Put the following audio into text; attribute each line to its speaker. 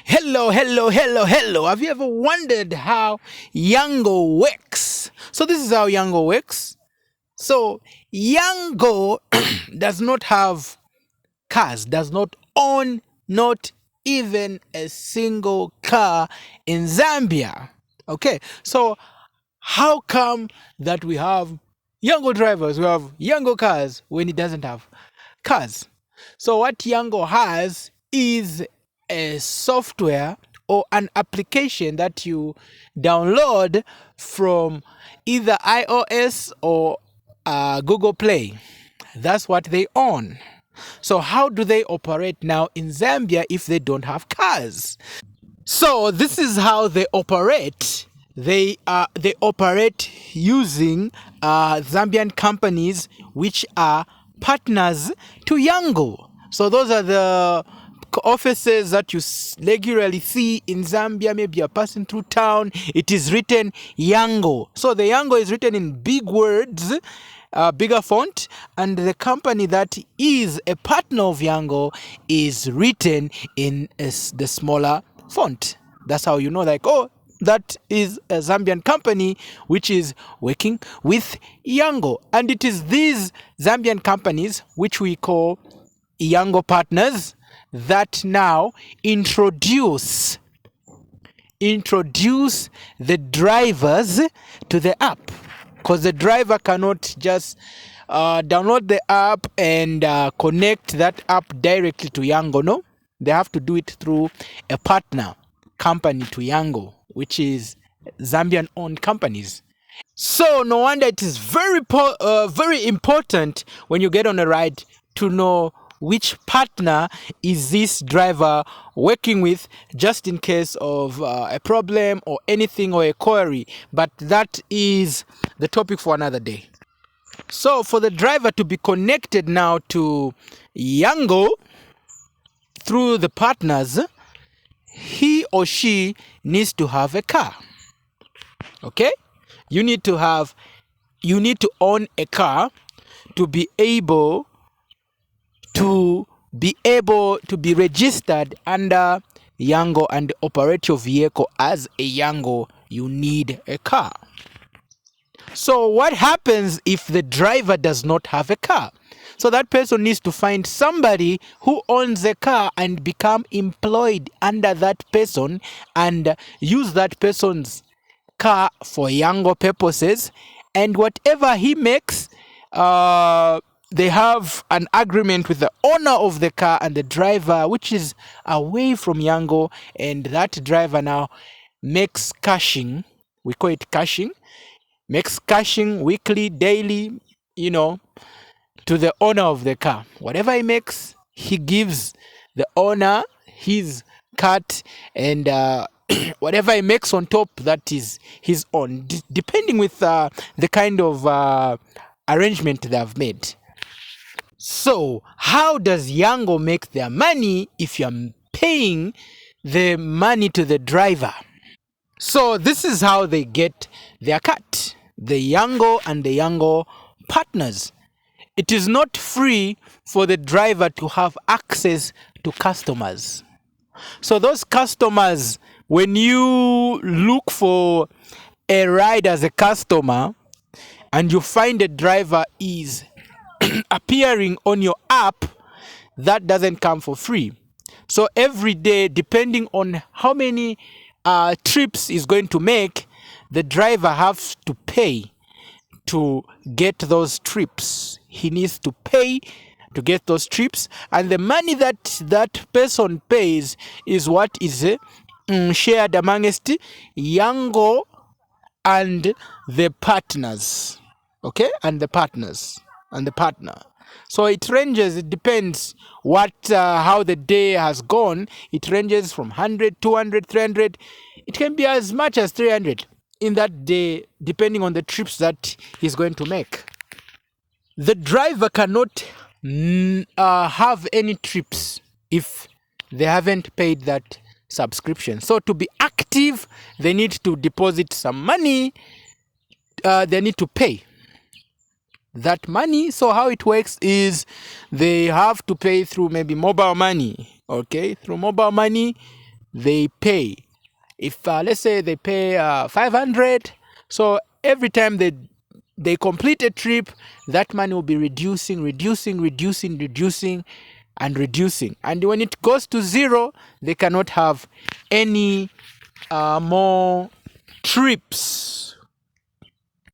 Speaker 1: Hello, hello, hello, hello. Have you ever wondered how Yango works? So, this is how Yango works. So, Yango does not have cars, does not own not even a single car in Zambia. Okay, so how come that we have Yango drivers, we have Yango cars when it doesn't have cars? So what Yango has is a software or an application that you download from either iOS or Google Play. That's what they own. So how do they operate now in Zambia if they don't have cars? So this is how they operate. They operate using Zambian companies which are partners to Yango. So those are the offices that you regularly see in Zambia. Maybe you're passing through town. It is written Yango. So the Yango is written in big words, bigger font, and the company that is a partner of Yango is written in the smaller font. That's how you know, like, oh, that is a Zambian company which is working with Yango. And it is these Zambian companies which we call Yango Partners that now introduce the drivers to the app, because the driver cannot just download the app and connect that app directly to Yango. No, they have to do it through a partner company to Yango, which is Zambian owned companies. So no wonder it is very important when you get on a ride to know which partner is this driver working with, just in case of a problem or anything or a query. But that is the topic for another day. So for the driver to be connected now to Yango through the partners, he or she needs to have a car. Okay? You need to own a car to be able to be registered under Yango and operate your vehicle as a Yango. You need a car. So what happens if the driver does not have a car? So that person needs to find somebody who owns a car and become employed under that person and use that person's car for Yango purposes, and whatever he makes, they have an agreement with the owner of the car and the driver, which is away from Yango, and that driver now makes cashing. We call it cashing. Makes cashing weekly, daily, to the owner of the car. Whatever he makes, he gives the owner his cut, and whatever he makes on top, that is his own, depending with the kind of arrangement they have made. So how does Yango make their money if you're paying the money to the driver? So this is how they get their cut. The Yango and the Yango partners. It is not free for the driver to have access to customers. So those customers, when you look for a ride as a customer and you find a driver is appearing on your app, that doesn't come for free. So every day, depending on how many trips is going to make, the driver has to pay to get those trips. He needs to pay to get those trips, and the money that person pays is what is shared amongst Yango and the partners. Okay, and the partners and the partner. So it ranges, it depends what how the day has gone. It ranges from 100, 200, 300. It can be as much as 300 in that day, depending on the trips that he's going to make. The driver cannot have any trips if they haven't paid that subscription. So to be active, they need to deposit some money. They need to pay that money. So how it works is they have to pay through maybe mobile money. Okay, through mobile money, they pay. If let's say they pay 500, so every time they complete a trip, that money will be reducing, and reducing. And when it goes to zero, they cannot have any more trips.